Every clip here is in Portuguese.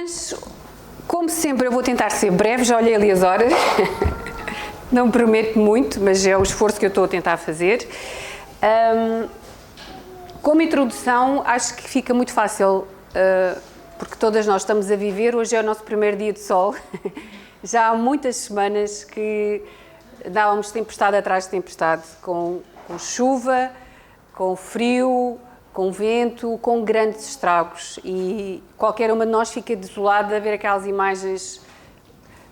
Mas, como sempre, eu vou tentar ser breve, já olhei ali as horas, não prometo muito, mas é o esforço que eu estou a tentar fazer. Como introdução, acho que fica muito fácil, porque todas nós estamos a viver, hoje é o nosso primeiro dia de sol, já há muitas semanas que dávamos tempestade atrás de tempestade, com chuva, com frio, com vento, com grandes estragos, e qualquer uma de nós fica desolada a ver aquelas imagens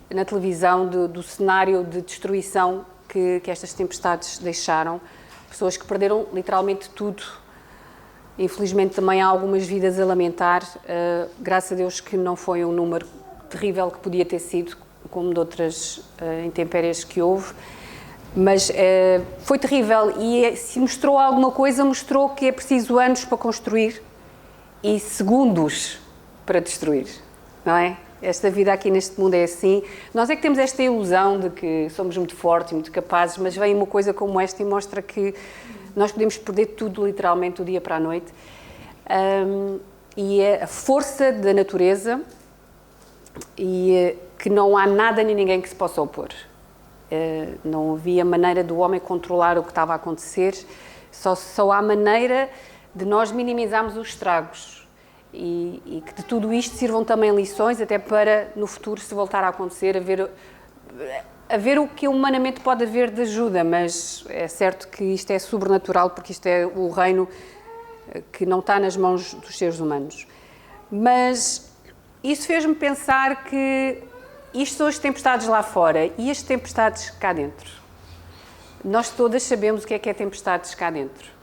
na televisão do cenário de destruição que estas tempestades deixaram, pessoas que perderam literalmente tudo. Infelizmente também há algumas vidas a lamentar, graças a Deus que não foi um número terrível que podia ter sido, como de outras intempéries que houve, mas foi terrível e se mostrou alguma coisa, mostrou que é preciso anos para construir e segundos para destruir, não é? Esta vida aqui neste mundo é assim. Nós é que temos esta ilusão de que somos muito fortes e muito capazes, mas vem uma coisa como esta e mostra que nós podemos perder tudo literalmente do dia para a noite. E é a força da natureza e que não há nada nem ninguém que se possa opor. Não havia maneira do homem controlar o que estava a acontecer, só há maneira de nós minimizarmos os estragos e que de tudo isto sirvam também lições até para no futuro, se voltar a acontecer, a ver o que humanamente pode haver de ajuda, mas é certo que isto é sobrenatural porque isto é o reino que não está nas mãos dos seres humanos. Mas isso fez-me pensar que isto são as tempestades lá fora e as tempestades cá dentro. Nós todas sabemos o que é tempestades cá dentro.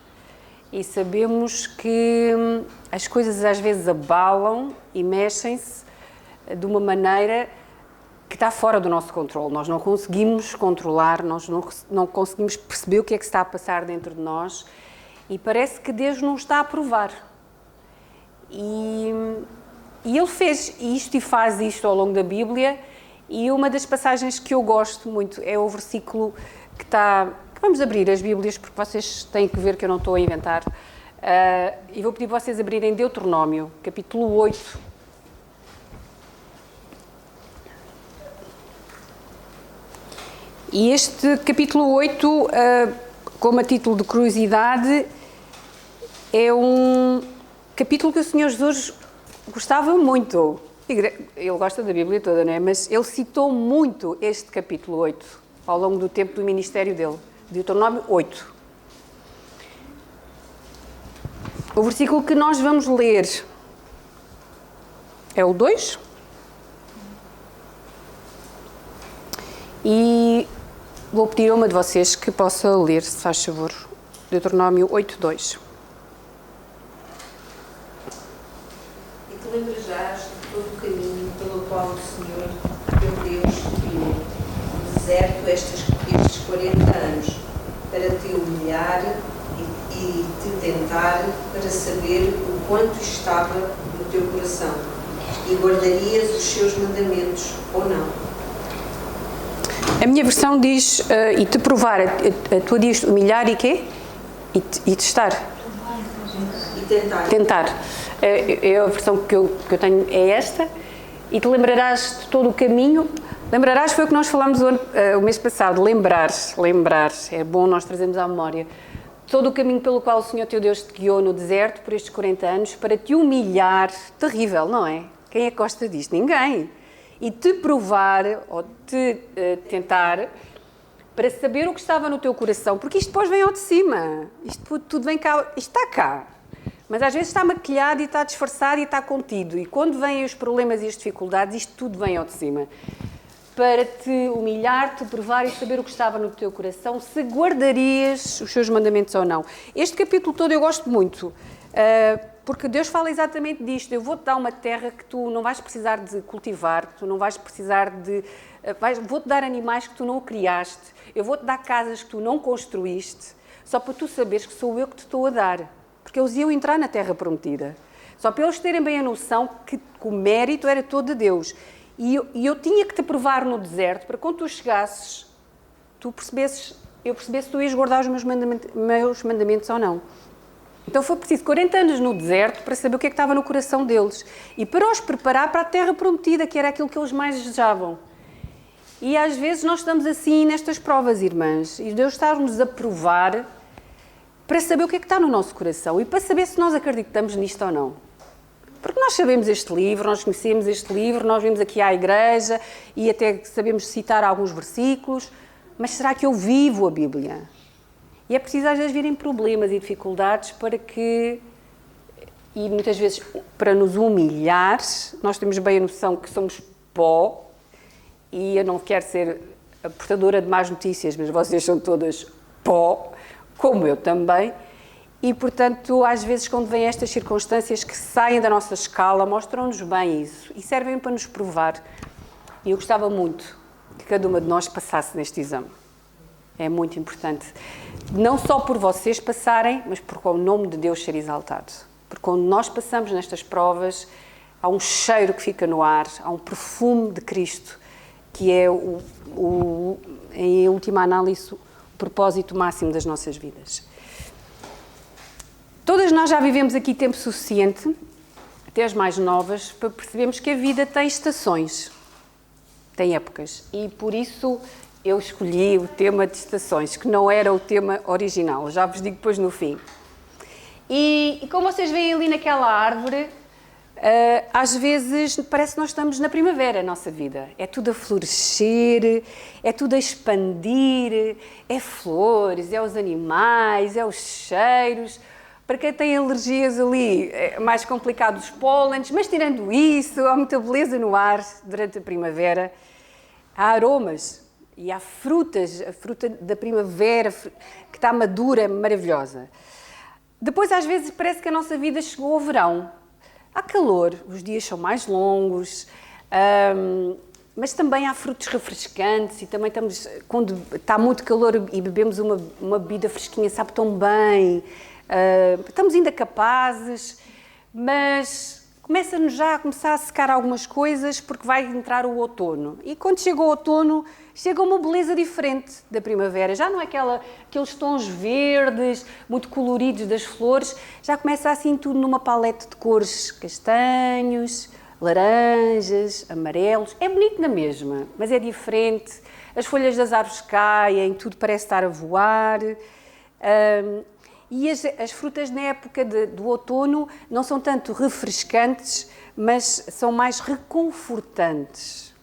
E sabemos que as coisas às vezes abalam e mexem-se de uma maneira que está fora do nosso controle. Nós não conseguimos controlar, nós não conseguimos perceber o que é que está a passar dentro de nós e parece que Deus não está a aprovar. E Ele fez isto e faz isto ao longo da Bíblia. E uma das passagens que eu gosto muito é o versículo que está... Vamos abrir as Bíblias, porque vocês têm que ver que eu não estou a inventar. E vou pedir para vocês abrirem Deuteronômio, capítulo 8. E este capítulo 8, como a título de curiosidade, é um capítulo que o Senhor Jesus gostava muito. Ele gosta da Bíblia toda, não é? Mas ele citou muito este capítulo 8 ao longo do tempo do ministério dele. Deuteronômio 8. O versículo que nós vamos ler é o 2. E vou pedir a uma de vocês que possa ler, se faz favor, Deuteronômio 8, 2. E te lembrarás de todo o caminho pelo qual o Senhor, teu Deus, te guiou no deserto estes 40 anos, para te humilhar e te tentar, para saber o quanto estava no teu coração, e guardarias os seus mandamentos ou não. A minha versão diz, e te provar, a tua diz humilhar e quê? E testar. E tentar. Tentar. A versão que eu tenho é esta. E te lembrarás de todo o caminho. Lembrarás foi o que nós falámos o mês passado. Lembrar. É bom nós trazermos à memória. Todo o caminho pelo qual o Senhor teu Deus te guiou no deserto por estes 40 anos para te humilhar. Terrível, não é? Quem é que gosta disto? Ninguém. E te provar, ou te tentar, para saber o que estava no teu coração, porque isto depois vem ao de cima, isto tudo vem cá, isto está cá, mas às vezes está maquilhado e está disfarçado e está contido, e quando vêm os problemas e as dificuldades, isto tudo vem ao de cima, para te humilhar, te provar e saber o que estava no teu coração, se guardarias os seus mandamentos ou não. Este capítulo todo eu gosto muito, porque Deus fala exatamente disto. Eu vou-te dar uma terra que tu não vais precisar de cultivar, que tu não vais precisar de... Vou-te dar animais que tu não criaste, eu vou-te dar casas que tu não construíste, só para tu saberes que sou eu que te estou a dar. Porque eles iam entrar na terra prometida. Só para eles terem bem a noção que o mérito era todo de Deus. E eu tinha que te provar no deserto, para quando tu chegasses, eu percebesse que tu ias guardar os meus mandamentos ou não. Então foi preciso 40 anos no deserto para saber o que é que estava no coração deles e para os preparar para a terra prometida, que era aquilo que eles mais desejavam. E às vezes nós estamos assim nestas provas, irmãs, e Deus está-nos a provar para saber o que é que está no nosso coração e para saber se nós acreditamos nisto ou não. Porque nós sabemos este livro, nós conhecemos este livro, nós vimos aqui à igreja e até sabemos citar alguns versículos, mas será que eu vivo a Bíblia? E é preciso às vezes virem problemas e dificuldades para que, e muitas vezes para nos humilhar, nós temos bem a noção que somos pó, e eu não quero ser a portadora de más notícias, mas vocês são todas pó, como eu também, e portanto às vezes quando vêm estas circunstâncias que saem da nossa escala, mostram-nos bem isso e servem para nos provar. E eu gostava muito que cada uma de nós passasse neste exame. É muito importante. Não só por vocês passarem, mas porque o nome de Deus ser exaltado. Porque quando nós passamos nestas provas, há um cheiro que fica no ar, há um perfume de Cristo, que é, em última análise, o propósito máximo das nossas vidas. Todas nós já vivemos aqui tempo suficiente, até as mais novas, para percebermos que a vida tem estações, tem épocas. E por isso eu escolhi o tema de estações, que não era o tema original, já vos digo depois no fim. E como vocês veem ali naquela árvore, às vezes parece que nós estamos na primavera, a nossa vida. É tudo a florescer, é tudo a expandir, é flores, é os animais, é os cheiros. Para quem tem alergias ali, é mais complicado os pólenes, mas tirando isso, há muita beleza no ar durante a primavera. Há aromas e há frutas, a fruta da primavera que está madura, é maravilhosa. Depois, às vezes, parece que a nossa vida chegou ao verão. Há calor, os dias são mais longos, mas também há frutos refrescantes e também quando está muito calor e bebemos uma bebida fresquinha, sabe tão bem. Estamos ainda capazes, mas começa-nos já a começar a secar algumas coisas porque vai entrar o outono. E quando chega o outono, chega uma beleza diferente da primavera. Já não é aqueles tons verdes, muito coloridos das flores, já começa assim tudo numa palete de cores castanhos, laranjas, amarelos. É bonito na mesma, mas é diferente. As folhas das árvores caem, tudo parece estar a voar. E as frutas na época do outono não são tanto refrescantes, mas são mais reconfortantes.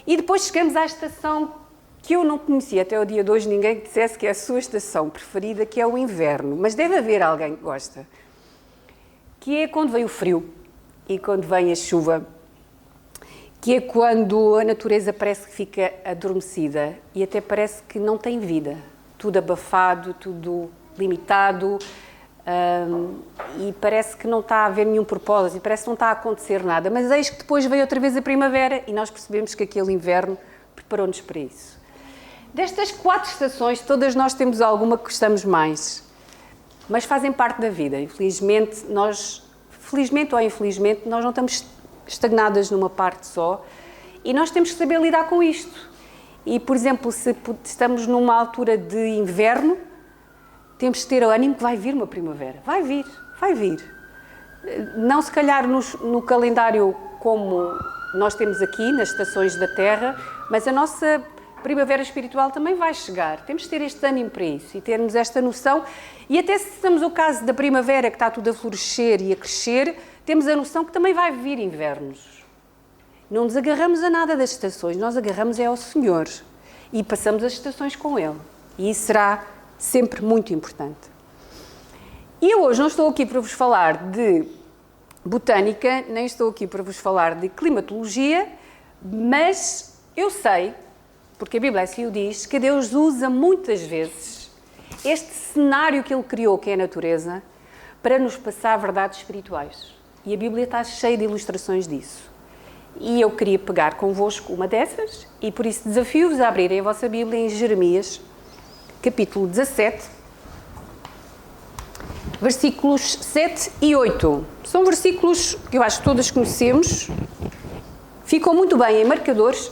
E depois chegamos à estação que eu não conhecia até o dia de hoje, ninguém que dissesse que é a sua estação preferida, que é o inverno. Mas deve haver alguém que gosta. Que é quando vem o frio e quando vem a chuva. Que é quando a natureza parece que fica adormecida e até parece que não tem vida. Tudo abafado, tudo limitado, e parece que não está a haver nenhum propósito, e parece que não está a acontecer nada. Mas eis que depois veio outra vez a primavera e nós percebemos que aquele inverno preparou-nos para isso. Destas 4 estações, todas nós temos alguma que gostamos mais, mas fazem parte da vida. Felizmente ou infelizmente, nós não estamos estagnadas numa parte só e nós temos que saber lidar com isto. E, por exemplo, se estamos numa altura de inverno, temos de ter o ânimo que vai vir uma primavera. Vai vir. Não se calhar no calendário como nós temos aqui, nas estações da Terra, mas a nossa primavera espiritual também vai chegar. Temos de ter este ânimo para isso e termos esta noção. E até se estamos no caso da primavera, que está tudo a florescer e a crescer, temos a noção que também vai vir invernos. Não nos agarramos a nada das estações, nós agarramos ao Senhor e passamos as estações com Ele. E isso será sempre muito importante. E eu hoje não estou aqui para vos falar de botânica, nem estou aqui para vos falar de climatologia, mas eu sei, porque a Bíblia assim o diz, que Deus usa muitas vezes este cenário que Ele criou, que é a natureza, para nos passar verdades espirituais. E a Bíblia está cheia de ilustrações disso. E eu queria pegar convosco uma dessas, e por isso desafio-vos a abrirem a vossa Bíblia em Jeremias, capítulo 17, versículos 7 e 8. São versículos que eu acho que todas conhecemos, ficam muito bem em marcadores,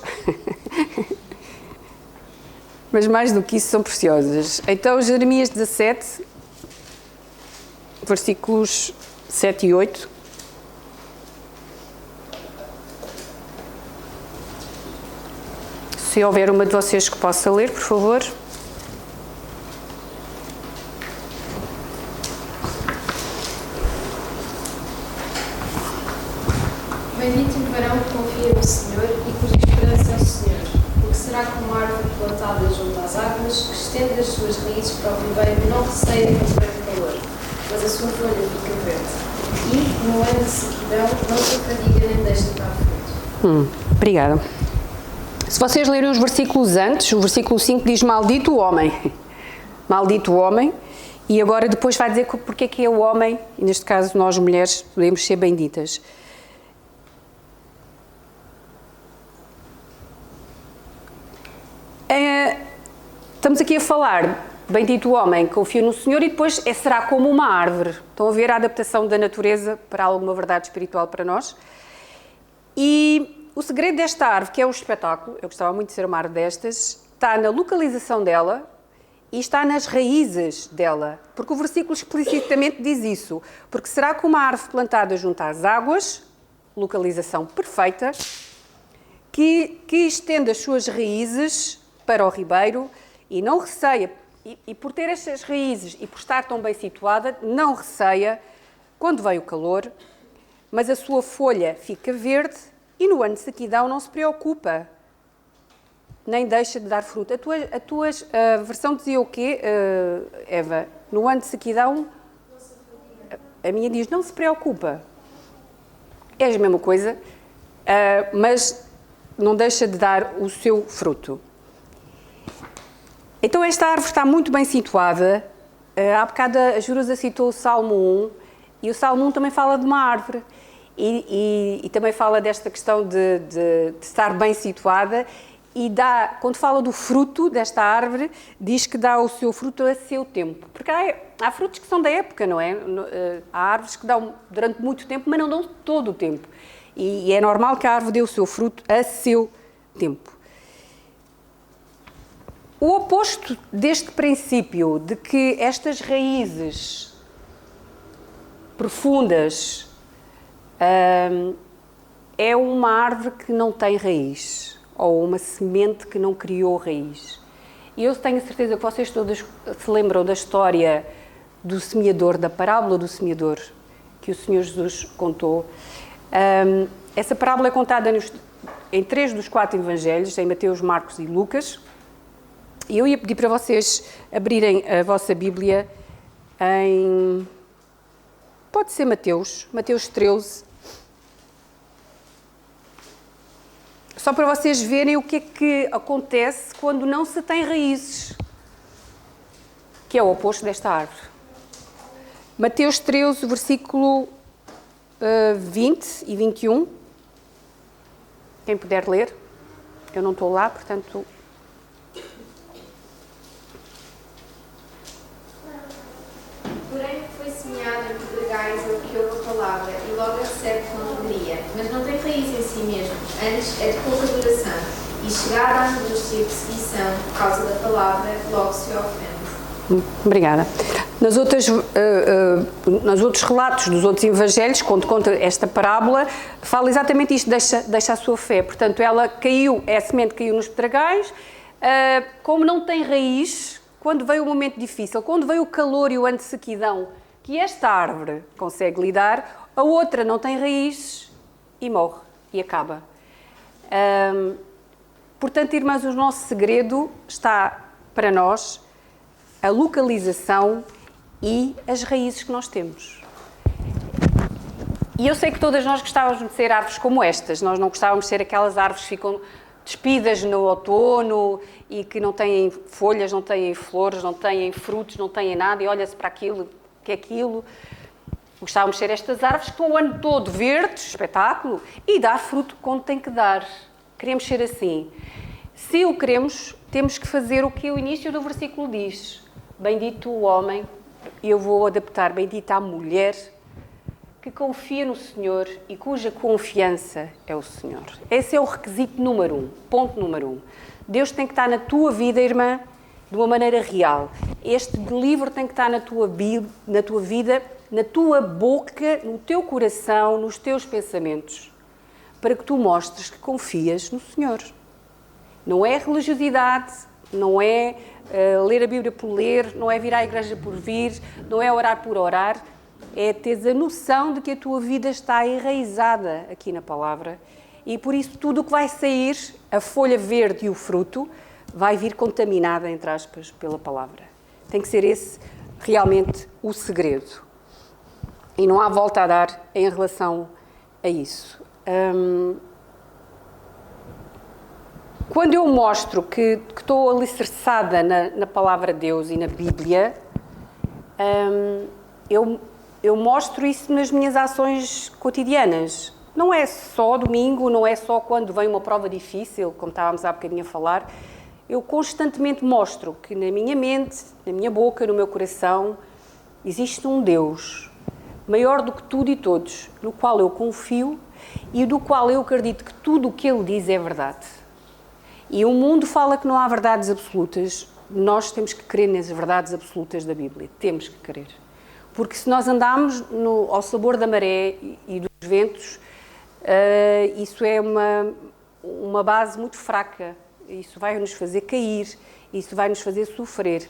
mas mais do que isso são preciosas. Então, Jeremias 17, versículos 7 e 8. Se houver uma de vocês que possa ler, por favor. Bendito o varão que confia no Senhor e cuja esperança é o Senhor, porque será como uma árvore plantada junto às águas, que estende as suas raízes para o ribeiro e não receia quando vem calor, mas a sua folha fica verde. E, no ano de sequidão, não se fadiga nem deixa de dar fruto. Obrigada. Se vocês lerem os versículos antes, o versículo 5 diz maldito o homem. Maldito o homem. E agora depois vai dizer porque é que é o homem, e neste caso nós mulheres podemos ser benditas. Estamos aqui a falar, bendito o homem, confia no Senhor, e depois será como uma árvore. Estão a ver a adaptação da natureza para alguma verdade espiritual para nós. E o segredo desta árvore, que é o espetáculo, eu gostava muito de ser uma árvore destas, está na localização dela e está nas raízes dela. Porque o versículo explicitamente diz isso. Porque será como uma árvore plantada junto às águas, localização perfeita, que estende as suas raízes para o ribeiro e não receia, e por ter estas raízes e por estar tão bem situada, não receia quando vem o calor, mas a sua folha fica verde e no ano de sequidão não se preocupa, nem deixa de dar fruto. A versão dizia o quê, Eva? No ano de sequidão, a minha diz, não se preocupa. É a mesma coisa, mas não deixa de dar o seu fruto. Então esta árvore está muito bem situada. Há bocado a Jurusa citou o Salmo 1, e o Salmo 1 também fala de uma árvore. E também fala desta questão de estar bem situada, e quando fala do fruto desta árvore, diz que dá o seu fruto a seu tempo. Porque há frutos que são da época, não é? Há árvores que dão durante muito tempo, mas não dão todo o tempo. E é normal que a árvore dê o seu fruto a seu tempo. O oposto deste princípio de que estas raízes profundas é uma árvore que não tem raiz, ou uma semente que não criou raiz. E eu tenho certeza que vocês todas se lembram da história do semeador, da parábola do semeador, que o Senhor Jesus contou. Essa parábola é contada em 3 dos 4 evangelhos, em Mateus, Marcos e Lucas. E eu ia pedir para vocês abrirem a vossa Bíblia em... Pode ser Mateus 13. Só para vocês verem o que é que acontece quando não se tem raízes, que é o oposto desta árvore. Mateus 13, versículo 20 e 21. Quem puder ler. Eu não estou lá, portanto... Porém, foi semeado em pedregais o que ouve a palavra e logo a recebe com alegria, mas não tem raiz em si mesmo, antes é de pouca duração, e chegada à angústia e perseguição por causa da palavra, logo se ofende. Obrigada. Nos outros relatos dos outros evangelhos, quando conta esta parábola, fala exatamente isto, deixa a sua fé. Portanto, ela caiu, a semente caiu nos pedregais, como não tem raiz, quando veio o momento difícil, quando veio o calor e o ano de sequidão, que esta árvore consegue lidar, a outra não tem raízes e morre, e acaba. Portanto, irmãs, o nosso segredo está para nós a localização e as raízes que nós temos. E eu sei que todas nós gostávamos de ser árvores como estas, nós não gostávamos de ser aquelas árvores que ficam despidas no outono e que não têm folhas, não têm flores, não têm frutos, não têm nada, e olha-se para aquilo, que é aquilo. Gostávamos de ser estas árvores que estão o ano todo verdes, espetáculo, e dar fruto quando tem que dar. Queremos ser assim. Se o queremos, temos que fazer o que o início do versículo diz. Bendito o homem, e eu vou adaptar, bendita a mulher, que confia no Senhor e cuja confiança é o Senhor. Esse é o requisito número 1, ponto número 1. Deus tem que estar na tua vida, irmã, de uma maneira real. Este livro tem que estar na tua vida na tua boca, no teu coração, nos teus pensamentos, para que tu mostres que confias no Senhor. Não é religiosidade, não é ler a Bíblia por ler, não é vir à igreja por vir, não é orar por orar, é teres a noção de que a tua vida está enraizada aqui na palavra e por isso tudo o que vai sair, a folha verde e o fruto, vai vir contaminada, entre aspas, pela palavra. Tem que ser esse realmente o segredo. E não há volta a dar em relação a isso. Quando eu mostro que estou alicerçada na palavra de Deus e na Bíblia, eu mostro isso nas minhas ações cotidianas. Não é só domingo, não é só quando vem uma prova difícil, como estávamos há bocadinho a falar. Eu constantemente mostro que na minha mente, na minha boca, no meu coração, existe um Deus maior do que tudo e todos, no qual eu confio e do qual eu acredito que tudo o que Ele diz é verdade. E o mundo fala que não há verdades absolutas. Nós temos que crer nas verdades absolutas da Bíblia. Temos que crer. Porque se nós andarmos ao sabor da maré e dos ventos, isso é uma base muito fraca. Isso vai nos fazer cair, isso vai nos fazer sofrer.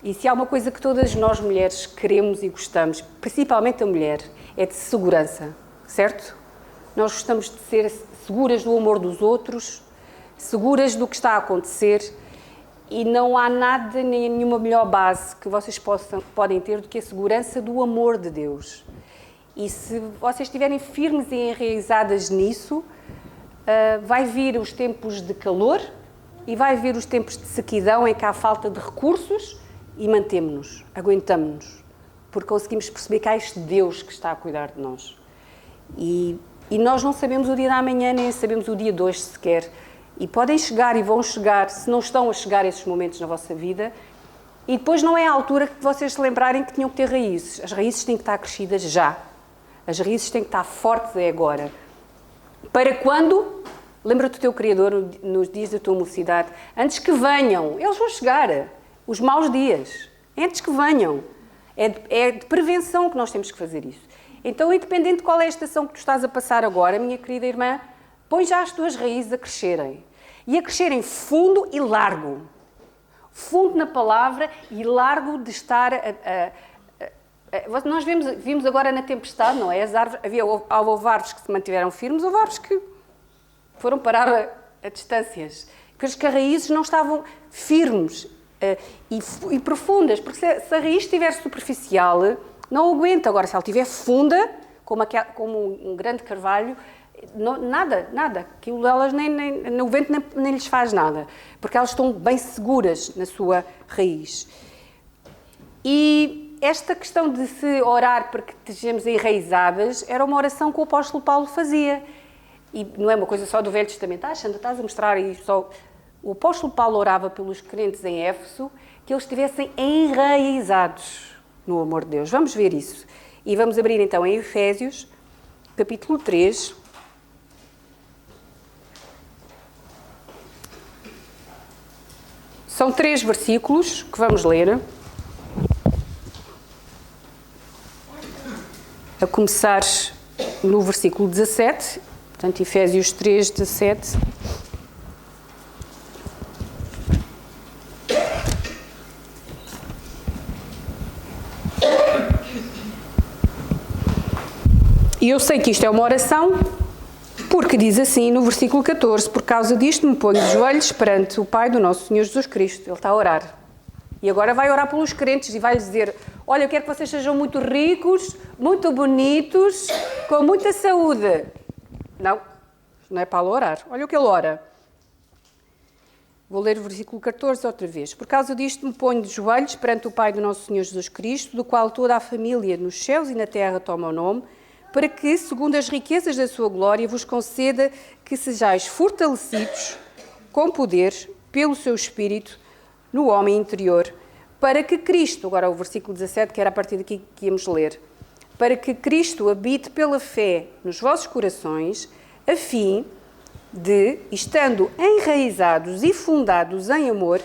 E se há uma coisa que todas nós mulheres queremos e gostamos, principalmente a mulher, é de segurança, certo? Nós gostamos de ser seguras do amor dos outros, seguras do que está a acontecer e não há nada, nem nenhuma melhor base que vocês podem ter do que a segurança do amor de Deus. E se vocês estiverem firmes e enraizadas nisso, vai vir os tempos de calor e vai vir os tempos de sequidão em que há falta de recursos e mantemos-nos, aguentamos-nos, porque conseguimos perceber que há este Deus que está a cuidar de nós. E nós não sabemos o dia da manhã, nem sabemos o dia de hoje sequer. E podem chegar e vão chegar, se não estão a chegar esses momentos na vossa vida, e depois não é a altura que vocês se lembrarem que tinham que ter raízes. As raízes têm que estar crescidas já. As raízes têm que estar fortes agora. Para quando? Lembra-te do teu Criador nos dias da tua mocidade. Antes que venham, eles vão chegar. Os maus dias. Antes que venham. É de prevenção que nós temos que fazer isso. Então, independente de qual é a estação que tu estás a passar agora, minha querida irmã, põe já as tuas raízes a crescerem. E a crescerem fundo e largo. Fundo na palavra e largo de estar nós vimos agora na tempestade, não é? As árvores, houve árvores que se mantiveram firmes, houve árvores que foram parar a distâncias. Porque as raízes não estavam firmes e profundas. Porque se a raiz estiver superficial, não aguenta. Agora, se ela estiver funda, como um grande carvalho, nada. Aquilo delas o vento nem lhes faz nada. Porque elas estão bem seguras na sua raiz. E esta questão de se orar para que estejamos enraizadas era uma oração que o apóstolo Paulo fazia. E não é uma coisa só do Velho Testamento. Xanda, estás a mostrar isso só. O apóstolo Paulo orava pelos crentes em Éfeso que eles estivessem enraizados no amor de Deus. Vamos ver isso. E vamos abrir então em Efésios, capítulo 3. São 3 versículos que vamos ler. A começar no versículo 17, portanto, Efésios 3, 17. E eu sei que isto é uma oração, porque diz assim no versículo 14, por causa disto me ponho de joelhos perante o Pai do nosso Senhor Jesus Cristo. Ele está a orar. E agora vai orar pelos crentes e vai lhes dizer: olha, eu quero que vocês sejam muito ricos, muito bonitos, com muita saúde. Não é para orar. Olha o que ele ora. Vou ler o versículo 14 outra vez. Por causa disto me ponho de joelhos perante o Pai do nosso Senhor Jesus Cristo, do qual toda a família nos céus e na terra toma o nome, para que, segundo as riquezas da sua glória, vos conceda que sejais fortalecidos com poder pelo seu Espírito no homem interior, para que Cristo, agora o versículo 17, que era a partir daqui que íamos ler, para que Cristo habite pela fé nos vossos corações, a fim de, estando enraizados e fundados em amor,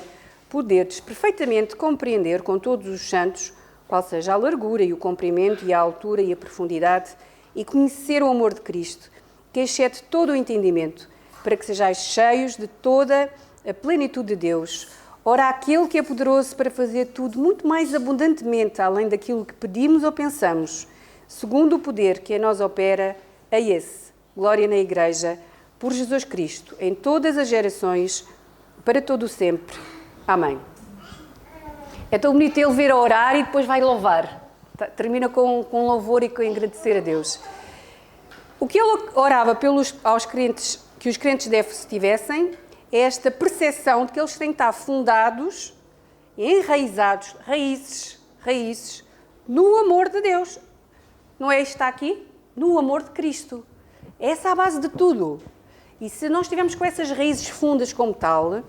poderdes perfeitamente compreender com todos os santos qual seja a largura e o comprimento e a altura e a profundidade, e conhecer o amor de Cristo, que excede todo o entendimento, para que sejais cheios de toda a plenitude de Deus. Ora, aquele que é poderoso para fazer tudo muito mais abundantemente, além daquilo que pedimos ou pensamos, segundo o poder que em nós opera, a esse, glória na Igreja, por Jesus Cristo, em todas as gerações, para todo o sempre. Amém. É tão bonito ele vir a orar e depois vai louvar. Termina com louvor e com agradecer a Deus. O que ele orava aos crentes, que os crentes tivessem, é esta percepção de que eles têm que estar fundados e enraizados, raízes, no amor de Deus. Não é isto que está aqui? No amor de Cristo. Essa é a base de tudo. E se nós estivermos com essas raízes fundas como tal,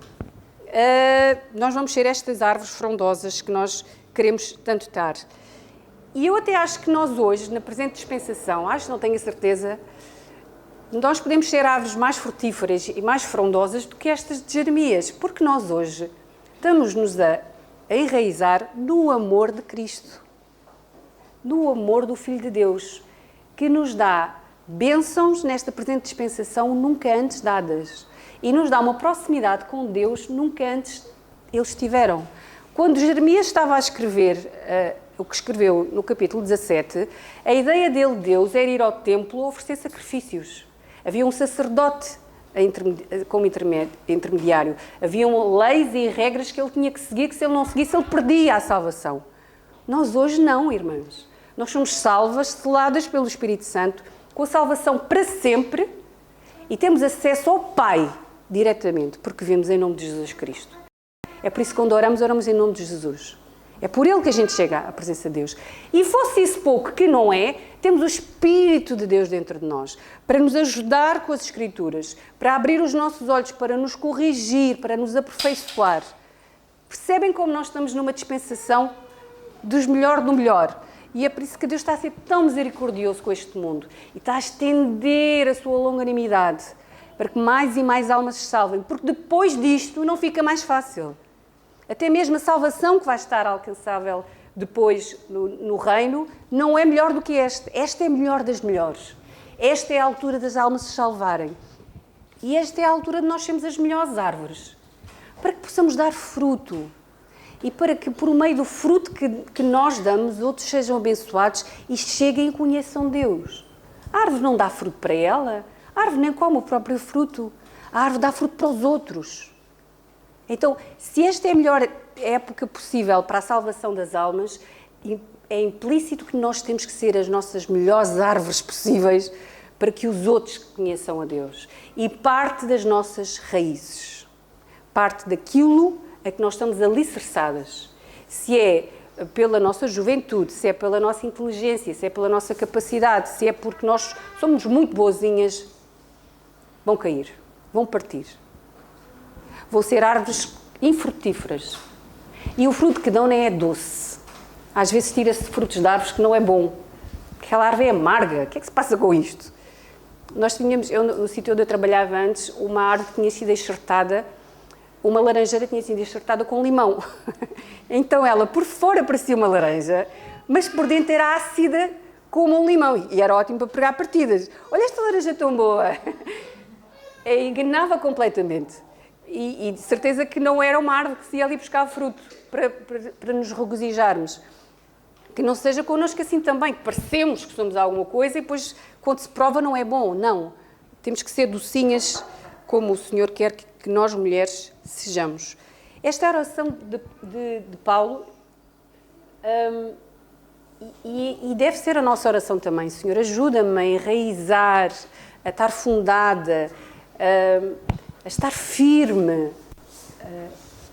nós vamos ser estas árvores frondosas que nós queremos tanto estar. E eu até acho que nós hoje, na presente dispensação, não tenho a certeza, nós podemos ser árvores mais frutíferas e mais frondosas do que estas de Jeremias, porque nós hoje estamos-nos a enraizar no amor de Cristo, no amor do Filho de Deus, que nos dá bênçãos nesta presente dispensação nunca antes dadas e nos dá uma proximidade com Deus nunca antes eles tiveram. Quando Jeremias estava a escrever o que escreveu no capítulo 17, a ideia dele, Deus, era ir ao templo oferecer sacrifícios. Havia um sacerdote como intermediário. Haviam leis e regras que ele tinha que seguir, que se ele não seguisse, ele perdia a salvação. Nós hoje não, irmãos. Nós somos salvas, seladas pelo Espírito Santo, com a salvação para sempre, e temos acesso ao Pai diretamente, porque vivemos em nome de Jesus Cristo. É por isso que quando oramos em nome de Jesus. É por Ele que a gente chega à presença de Deus. E fosse isso pouco, que não é, temos o Espírito de Deus dentro de nós, para nos ajudar com as Escrituras, para abrir os nossos olhos, para nos corrigir, para nos aperfeiçoar. Percebem como nós estamos numa dispensação dos melhor do melhor? E é por isso que Deus está a ser tão misericordioso com este mundo e está a estender a sua longanimidade para que mais e mais almas se salvem, porque depois disto não fica mais fácil. Até mesmo a salvação que vai estar alcançável depois no reino não é melhor do que esta. Esta é a melhor das melhores. Esta é a altura das almas se salvarem. E esta é a altura de nós sermos as melhores árvores, para que possamos dar fruto. E para que, por meio do fruto que nós damos, outros sejam abençoados e cheguem e conheçam Deus. A árvore não dá fruto para ela, a árvore nem come o próprio fruto, a árvore dá fruto para os outros. Então, se esta é a melhor época possível para a salvação das almas, é implícito que nós temos que ser as nossas melhores árvores possíveis para que os outros conheçam a Deus. E parte das nossas raízes, parte daquilo a que nós estamos alicerçadas. Se é pela nossa juventude, se é pela nossa inteligência, se é pela nossa capacidade, se é porque nós somos muito boazinhas, vão cair, vão partir. Vão ser árvores infrutíferas. E o fruto que dão nem é doce. Às vezes tira-se frutos de árvores que não é bom. Aquela árvore é amarga. O que é que se passa com isto? Nós tínhamos, no sítio onde eu trabalhava antes, uma árvore que tinha sido enxertada, uma laranjeira tinha sido enxertada com limão. Então ela, por fora, parecia uma laranja, mas por dentro era ácida como um limão. E era ótimo para pegar partidas. Olha esta laranja tão boa. Enganava completamente. E de certeza que não era uma árvore que se ia ali buscar fruto para nos regozijarmos. Que não seja connosco assim também, que parecemos que somos alguma coisa e depois, quando se prova, não é bom. Não. Temos que ser docinhas como o Senhor quer que nós, mulheres, sejamos. Esta oração de Paulo, e deve ser a nossa oração também. Senhor, ajuda-me a enraizar, a estar fundada, a estar firme.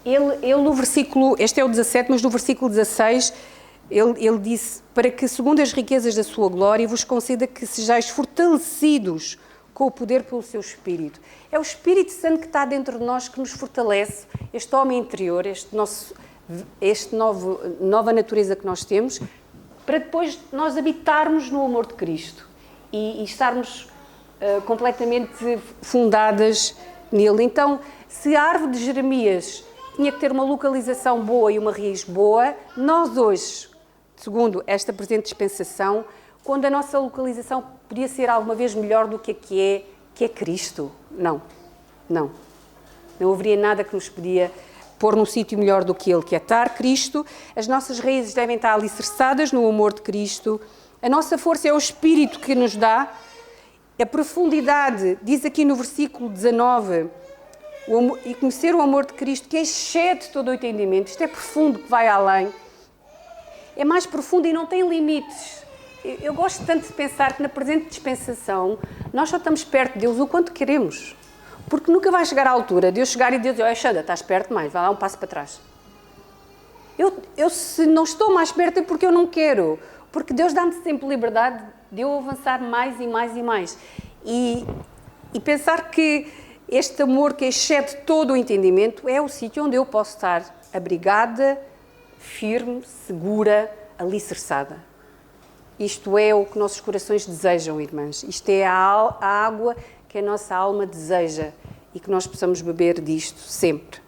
Ele no versículo, este é o 17, mas no versículo 16, ele disse, para que, segundo as riquezas da sua glória, vos conceda que sejais fortalecidos com o poder pelo seu Espírito. É o Espírito Santo que está dentro de nós que nos fortalece, este homem interior, nova natureza que nós temos, para depois nós habitarmos no amor de Cristo e estarmos completamente fundadas nele. Então, se a árvore de Jeremias tinha que ter uma localização boa e uma raiz boa, nós hoje, segundo esta presente dispensação, quando a nossa localização podia ser alguma vez melhor do que é Cristo? Não. Não haveria nada que nos podia pôr num sítio melhor do que Ele, que é estar Cristo. As nossas raízes devem estar alicerçadas no amor de Cristo. A nossa força é o Espírito que nos dá. A profundidade, diz aqui no versículo 19, e conhecer o amor de Cristo, que excede todo o entendimento. Isto é profundo, que vai além. É mais profundo e não tem limites. Eu gosto tanto de pensar que na presente dispensação nós só estamos perto de Deus o quanto queremos. Porque nunca vai chegar à altura de eu chegar e dizer: Xanda, estás perto mais, vai lá um passo para trás. Eu se não estou mais perto é porque eu não quero. Porque Deus dá-me sempre liberdade de eu avançar mais e mais e mais. E pensar que este amor que excede todo o entendimento é o sítio onde eu posso estar abrigada, firme, segura, alicerçada. Isto é o que nossos corações desejam, irmãs. Isto é a água que a nossa alma deseja e que nós possamos beber disto sempre.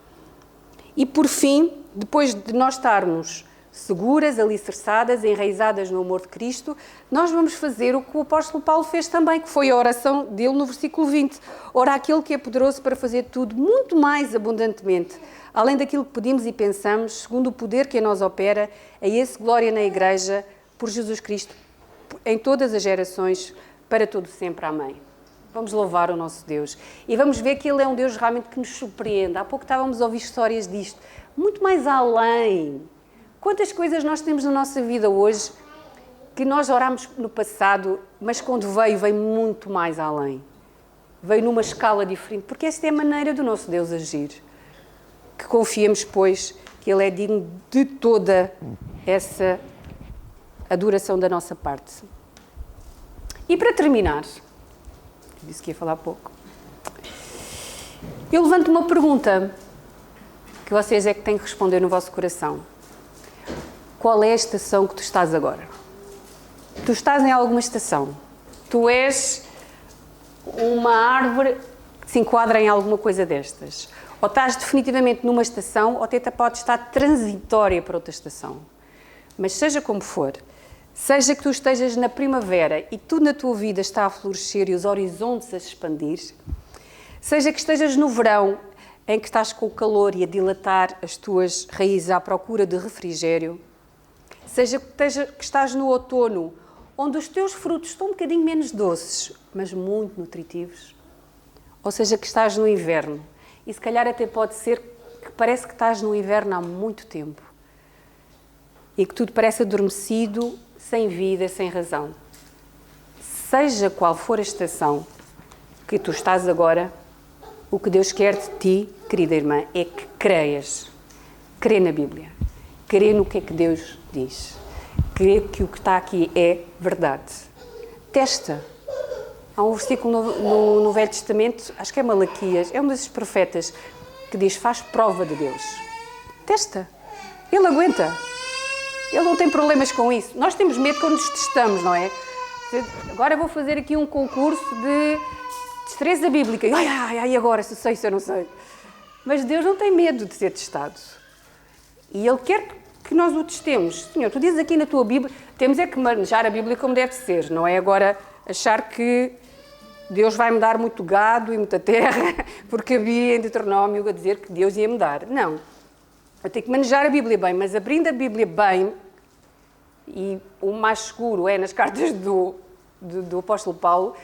E por fim, depois de nós estarmos seguras, alicerçadas, enraizadas no amor de Cristo, nós vamos fazer o que o apóstolo Paulo fez também, que foi a oração dele no versículo 20. Ora, aquele que é poderoso para fazer tudo muito mais abundantemente, além daquilo que pedimos e pensamos, segundo o poder que em nós opera, a esse glória na Igreja, por Jesus Cristo, em todas as gerações, para todo sempre. Amém. Vamos louvar o nosso Deus. E vamos ver que Ele é um Deus realmente que nos surpreende. Há pouco estávamos a ouvir histórias disto. Muito mais além. Quantas coisas nós temos na nossa vida hoje que nós orámos no passado, mas quando veio muito mais além. Veio numa escala diferente. Porque esta é a maneira do nosso Deus agir. Que confiemos, pois, que Ele é digno de toda essa adoração da nossa parte. E para terminar, disse que ia falar pouco, eu levanto uma pergunta que vocês é que têm que responder no vosso coração. Qual é a estação que tu estás agora? Tu estás em alguma estação. Tu és uma árvore que se enquadra em alguma coisa destas. Ou estás definitivamente numa estação, ou até pode estar transitória para outra estação. Mas seja como for, seja que tu estejas na primavera e tudo na tua vida está a florescer e os horizontes a se expandir, seja que estejas no verão em que estás com o calor e a dilatar as tuas raízes à procura de refrigério, seja que estás no outono, onde os teus frutos estão um bocadinho menos doces, mas muito nutritivos, ou seja que estás no inverno, e se calhar até pode ser que parece que estás no inverno há muito tempo, e que tudo parece adormecido, sem vida, sem razão. Seja qual for a estação que tu estás agora, o que Deus quer de ti, querida irmã, é que creias. Crê na Bíblia. Crê no que é que Deus diz. Crê que o que está aqui é verdade. Testa. Há um versículo no Velho Testamento, acho que é Malaquias, é um desses profetas, que diz: faz prova de Deus. Testa. Ele aguenta. Ele não tem problemas com isso. Nós temos medo quando nos testamos, não é? Agora vou fazer aqui um concurso de destreza bíblica. Ai, agora, se sei, se eu não sei. Mas Deus não tem medo de ser testado. E Ele quer que nós o testemos. Senhor, tu dizes aqui na tua Bíblia, temos é que manejar a Bíblia como deve ser. Não é agora achar que Deus vai me dar muito gado e muita terra, porque havia em Deuteronômio a dizer que Deus ia me dar. Não. Eu tenho que manejar a Bíblia bem, mas abrindo a Bíblia bem, e o mais seguro é nas cartas do apóstolo Paulo,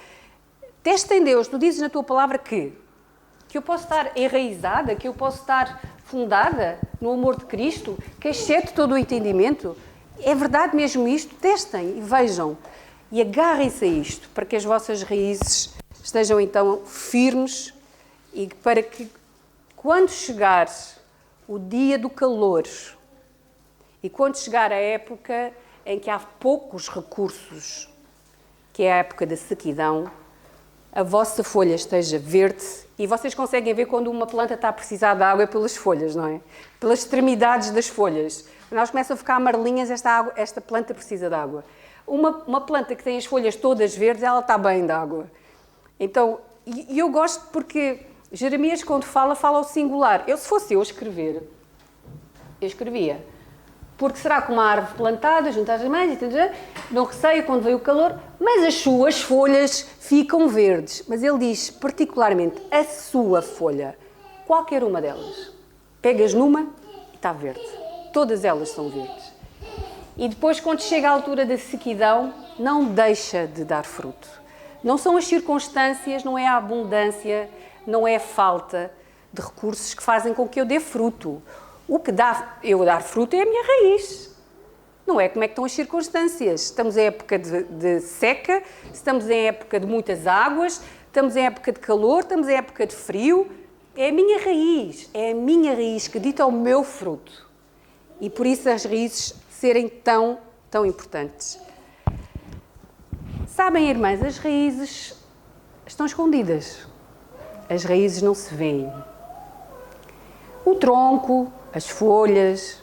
testa em Deus. Tu dizes na tua palavra que eu posso estar enraizada, que eu posso estar fundada no amor de Cristo, que excede todo o entendimento. É verdade mesmo isto? Testem e vejam. E agarrem-se a isto, para que as vossas raízes estejam então firmes e para que quando chegar o dia do calor e quando chegar a época em que há poucos recursos, que é a época da sequidão, a vossa folha esteja verde e vocês conseguem ver quando uma planta está a precisar de água pelas folhas, não é? Pelas extremidades das folhas. Quando elas começam a ficar amarelinhas, esta planta precisa de água. Uma planta que tem as folhas todas verdes, ela está bem de água. Então, e eu gosto porque Jeremias, quando fala ao singular. Se fosse eu escrever, eu escrevia: porque será como uma árvore plantada junto às mães, não receia quando vem o calor, mas as suas folhas ficam verdes. Mas ele diz particularmente a sua folha, qualquer uma delas. Pegas numa e está verde. Todas elas são verdes. E depois, quando chega a altura da sequidão, não deixa de dar fruto. Não são as circunstâncias, não é a abundância, não é a falta de recursos que fazem com que eu dê fruto. O que dá eu dar fruto é a minha raiz. Não é como é que estão as circunstâncias. Estamos em época de seca, estamos em época de muitas águas, estamos em época de calor, estamos em época de frio. É a minha raiz que dita o meu fruto. E por isso as raízes serem tão importantes. Sabem, irmãs, as raízes estão escondidas. As raízes não se veem. O tronco, as folhas,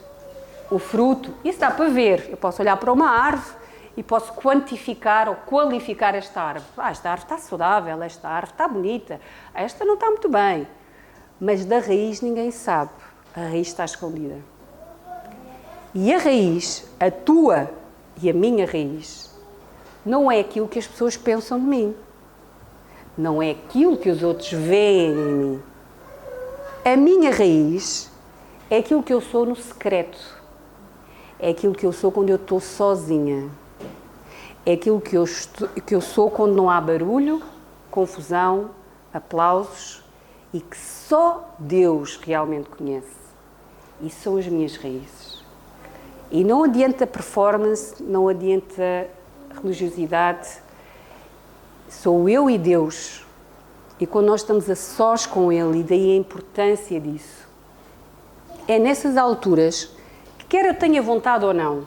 o fruto, isso dá para ver. Eu posso olhar para uma árvore e posso quantificar ou qualificar esta árvore. Esta árvore está saudável, esta árvore está bonita, esta não está muito bem. Mas da raiz ninguém sabe. A raiz está escondida. E a raiz, a tua e a minha raiz, não é aquilo que as pessoas pensam de mim. Não é aquilo que os outros veem em mim. A minha raiz é aquilo que eu sou no secreto. É aquilo que eu sou quando eu estou sozinha. É aquilo que eu sou quando não há barulho, confusão, aplausos e que só Deus realmente conhece. Isso são as minhas raízes. E não adianta performance, não adianta religiosidade. Sou eu e Deus. E quando nós estamos a sós com Ele, e daí a importância disso, é nessas alturas que quer eu tenha vontade ou não,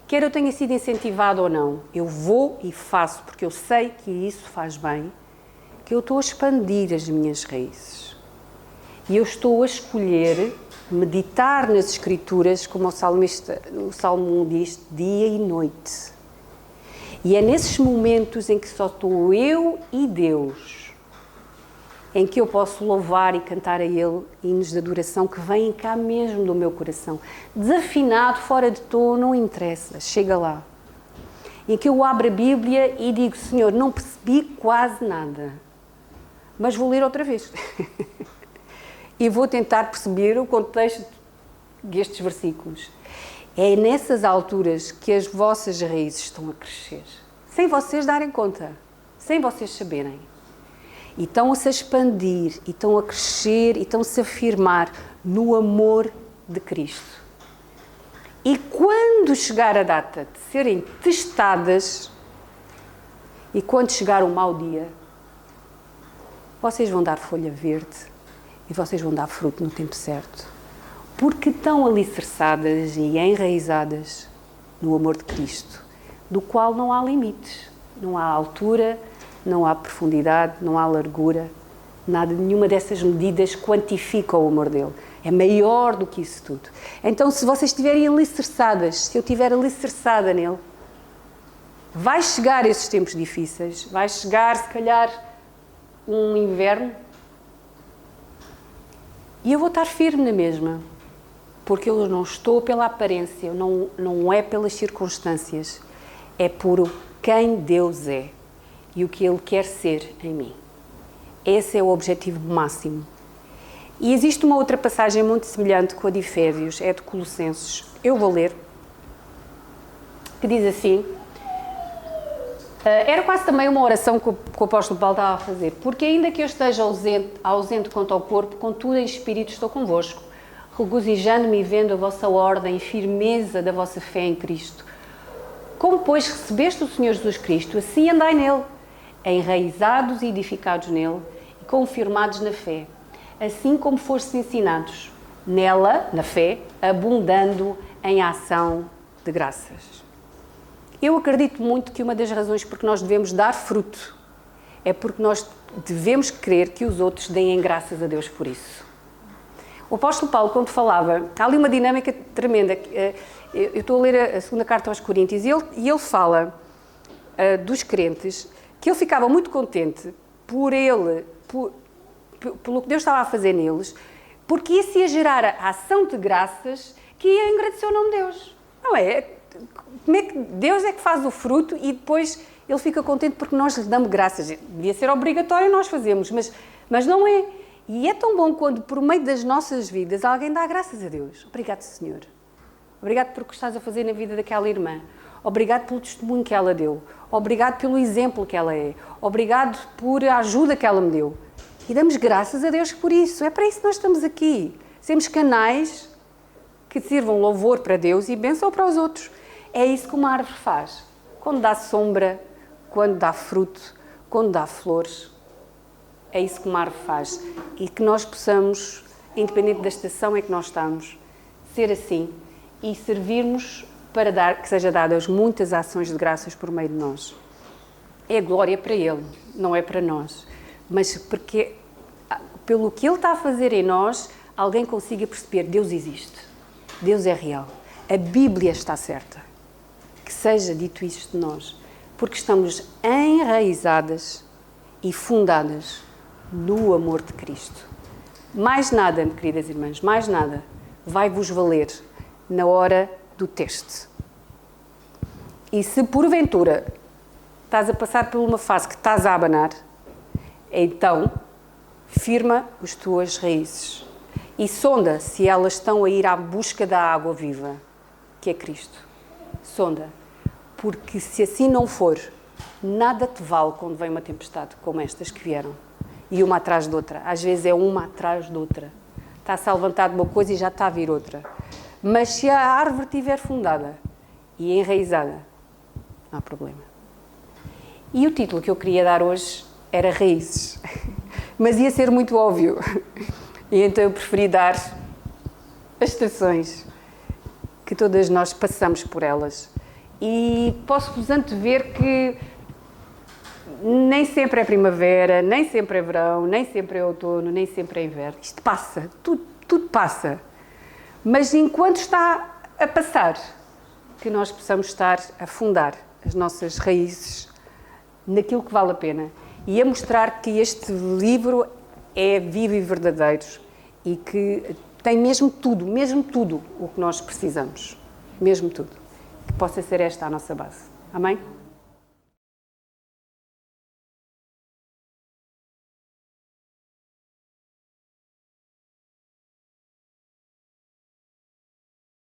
quer eu tenha sido incentivado ou não, eu vou e faço, porque eu sei que isso faz bem, que eu estou a expandir as minhas raízes. E eu estou a escolher meditar nas Escrituras, como o Salmo 1 diz, dia e noite. E é nesses momentos em que só estou eu e Deus, em que eu posso louvar e cantar a Ele hinos de adoração que vêm cá mesmo do meu coração. Desafinado, fora de tom, não interessa, chega lá. Em que eu abro a Bíblia e digo, Senhor, não percebi quase nada, mas vou ler outra vez. E vou tentar perceber o contexto destes versículos. É nessas alturas que as vossas raízes estão a crescer, sem vocês darem conta, sem vocês saberem. E estão a se expandir, e estão a crescer, e estão a se afirmar no amor de Cristo. E quando chegar a data de serem testadas, e quando chegar o mau dia, vocês vão dar folha verde, e vocês vão dar fruto no tempo certo. Porque estão alicerçadas e enraizadas no amor de Cristo, do qual não há limites. Não há altura, não há profundidade, não há largura. Nada, nenhuma dessas medidas quantifica o amor dele. É maior do que isso tudo. Então, se vocês estiverem alicerçadas, se eu estiver alicerçada nele, vai chegar esses tempos difíceis, vai chegar, se calhar, um inverno, e eu vou estar firme na mesma, porque eu não estou pela aparência, não é pelas circunstâncias, é por quem Deus é e o que Ele quer ser em mim. Esse é o objetivo máximo. E existe uma outra passagem muito semelhante com a de Efésios, é de Colossenses. Eu vou ler, que diz assim, era quase também uma oração que o apóstolo Paulo estava a fazer, porque ainda que eu esteja ausente quanto ao corpo, contudo em espírito estou convosco, regozijando-me e vendo a vossa ordem e firmeza da vossa fé em Cristo. Como, pois, recebeste o Senhor Jesus Cristo, assim andai nele, enraizados e edificados nele e confirmados na fé, assim como fostes ensinados, nela, na fé, abundando em ação de graças. Eu acredito muito que uma das razões por que nós devemos dar fruto é porque nós devemos crer que os outros deem graças a Deus por isso. O apóstolo Paulo, quando falava, há ali uma dinâmica tremenda. Eu estou a ler a segunda carta aos Coríntios e ele fala dos crentes que ele ficava muito contente pelo que Deus estava a fazer neles, porque isso ia gerar a ação de graças que ia engrandecer o nome de Deus. Não é? Como é que Deus é que faz o fruto e depois Ele fica contente porque nós lhe damos graças. Devia ser obrigatório nós fazermos, mas não é. E é tão bom quando, por meio das nossas vidas, alguém dá graças a Deus. Obrigado, Senhor. Obrigado por o que estás a fazer na vida daquela irmã. Obrigado pelo testemunho que ela deu. Obrigado pelo exemplo que ela é. Obrigado por a ajuda que ela me deu. E damos graças a Deus por isso. É para isso que nós estamos aqui. Sermos canais que sirvam louvor para Deus e bênção para os outros. É isso que uma árvore faz. Quando dá sombra, quando dá fruto, quando dá flores. É isso que uma árvore faz. E que nós possamos, independente da estação em que nós estamos, ser assim e servirmos para que seja dadas muitas ações de graças por meio de nós. É glória para Ele, não é para nós. Mas porque, pelo que Ele está a fazer em nós, alguém consiga perceber, Deus existe, Deus é real, a Bíblia está certa. Que seja dito isto de nós, porque estamos enraizadas e fundadas no amor de Cristo. Mais nada, queridas irmãs, mais nada vai vos valer na hora do teste. E se porventura estás a passar por uma fase que estás a abanar, então firma as tuas raízes e sonda se elas estão a ir à busca da água viva, que é Cristo. Sonda, porque se assim não for, nada te vale quando vem uma tempestade como estas que vieram. E uma atrás de outra. Às vezes é uma atrás de outra. Está-se a levantar de uma coisa e já está a vir outra. Mas se a árvore estiver fundada e enraizada, não há problema. E o título que eu queria dar hoje era Raízes. Mas ia ser muito óbvio. E então eu preferi dar as estações, que todas nós passamos por elas. E posso-vos antever que nem sempre é primavera, nem sempre é verão, nem sempre é outono, nem sempre é inverno. Isto passa, tudo passa. Mas enquanto está a passar, que nós possamos estar a fundar as nossas raízes naquilo que vale a pena e a mostrar que este livro é vivo e verdadeiro e que tem mesmo tudo o que nós precisamos. Mesmo tudo. Que possa ser esta a nossa base. Amém?